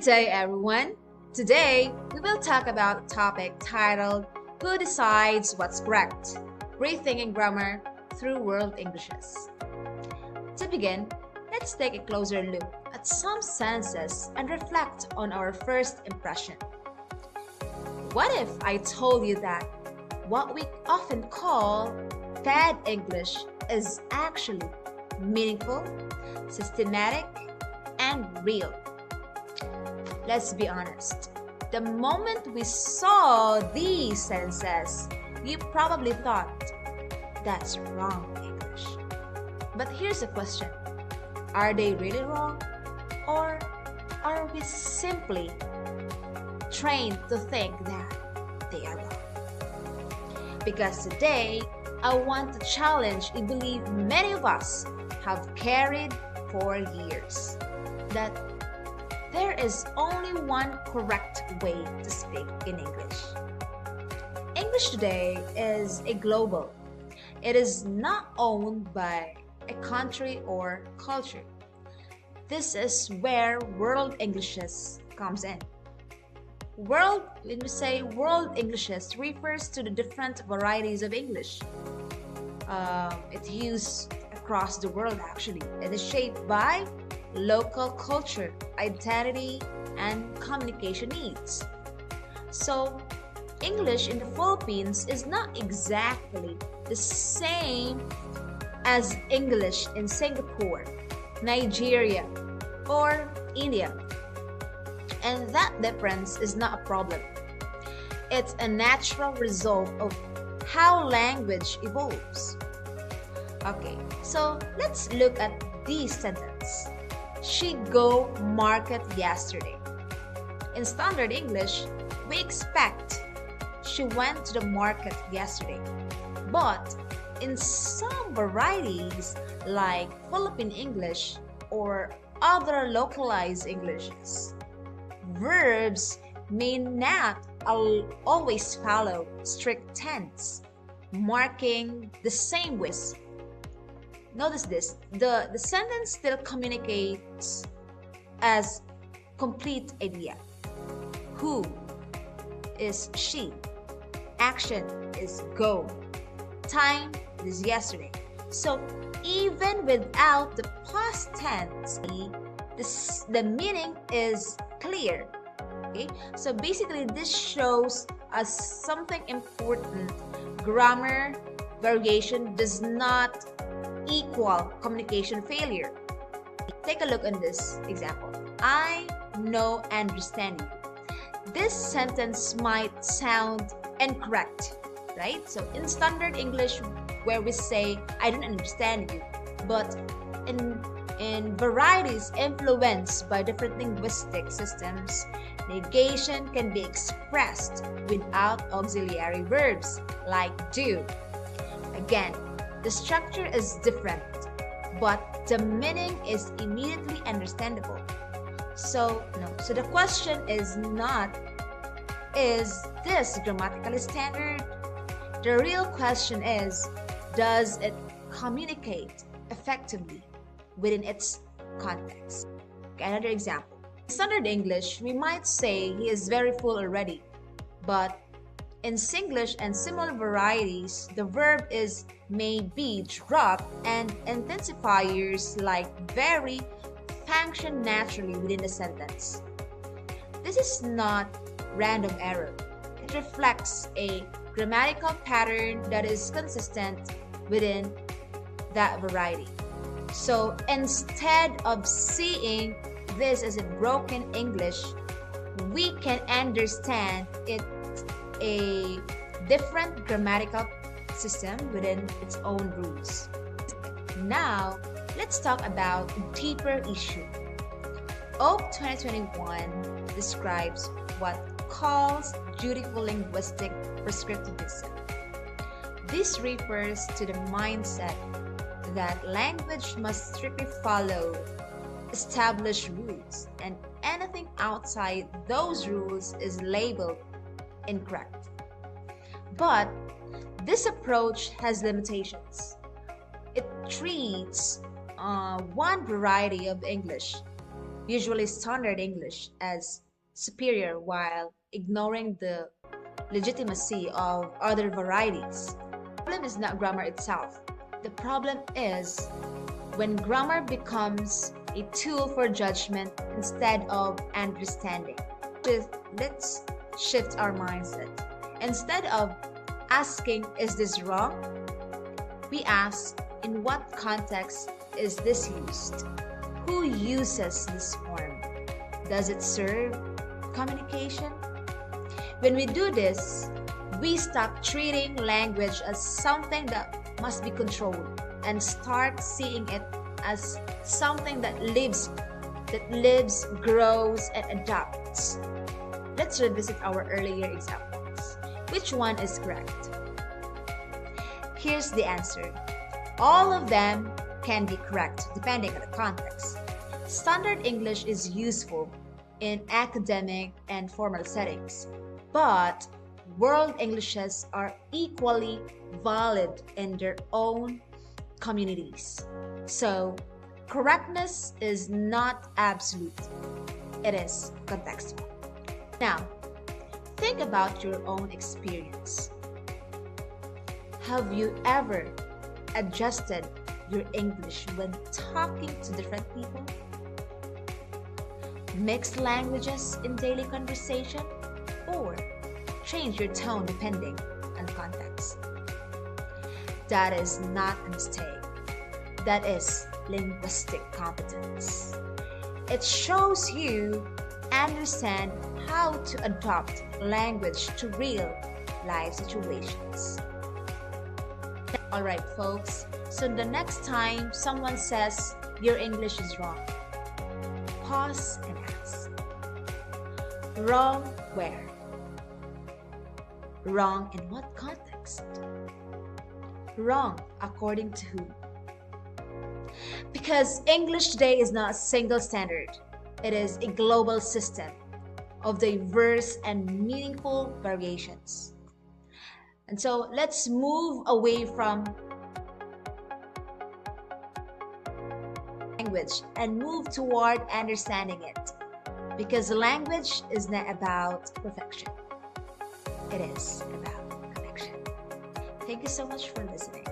day, everyone. Today, we will talk about a topic titled Who Decides What's Correct? Rethinking Grammar Through World Englishes. To begin, let's take a closer look at some sentences and reflect on our first impression. What if I told you that what we often call bad English is actually meaningful, systematic, and real? Let's be honest. The moment we saw these sentences, you probably thought, that's wrong English. But here's the question. Are they really wrong? Or are we simply trained to think that they are wrong? Because today, I want to challenge a belief many of us have carried for years. That there is only one correct way to speak in English. English today is a global. It is not owned by a country or culture. This is where world Englishes comes in. When we say world Englishes, refers to the different varieties of English. It's used across the world actually. It is shaped by local culture, identity, and communication needs. So, English in the Philippines is not exactly the same as English in Singapore, Nigeria, or India. And that difference is not a problem. It's a natural result of how language evolves. Okay, so let's look at this sentence. She go market yesterday. In standard English, we expect she went to the market yesterday. But in some varieties like Philippine English or other localized Englishes, verbs may not always follow strict tense, marking the same with. Notice this, the sentence still communicates as complete idea. Who is she? Action is go. Time is yesterday. So even without the past tense, the meaning is clear. Okay? So basically this shows us something important. Grammar variation does not equal communication failure. Take a look at this example. I know and understand you. This sentence might sound incorrect, right? So in standard English where we say I don't understand you, but in varieties influenced by different linguistic systems, negation can be expressed without auxiliary verbs like do. Again, the structure is different, but the meaning is immediately understandable. So the question is not, is this grammatically standard? The real question is, does it communicate effectively within its context? Okay, another example. In standard English, we might say he is very full already, but in Singlish and similar varieties, the verb is may be dropped and intensifiers like very function naturally within the sentence. This is not random error. It reflects a grammatical pattern that is consistent within that variety. So instead of seeing this as a broken English, we can understand it a different grammatical system within its own rules. Now, let's talk about a deeper issue. OAK 2021 describes what calls dutiful linguistic prescriptivism. This refers to the mindset that language must strictly follow established rules, and anything outside those rules is labeled incorrect. But this approach has limitations. It treats one variety of English usually standard English as superior while ignoring the legitimacy of other varieties. The problem is not grammar itself. The problem is when grammar becomes a tool for judgment instead of understanding. Let's shift our mindset. Instead of asking, is this wrong? We ask, in what context is this used? Who uses this form? Does it serve communication? When we do this, we stop treating language as something that must be controlled and start seeing it as something that lives, grows, and adapts. Let's revisit our earlier examples. Which one is correct? Here's the answer. All of them can be correct depending on the context. Standard English is useful in academic and formal settings, but world Englishes are equally valid in their own communities. So, correctness is not absolute, it is contextual. Now, think about your own experience. Have you ever adjusted your English when talking to different people? Mixed languages in daily conversation? Or change your tone depending on context? That is not a mistake. That is linguistic competence. It shows you understand how to adapt language to real life situations. Alright folks, so the next time someone says your English is wrong, pause and ask. Wrong where? Wrong in what context? Wrong according to who? Because English today is not a single standard. It is a global system of diverse and meaningful variations. And so let's move away from language and move toward understanding it. Because language is not about perfection. It is about connection. Thank you so much for listening.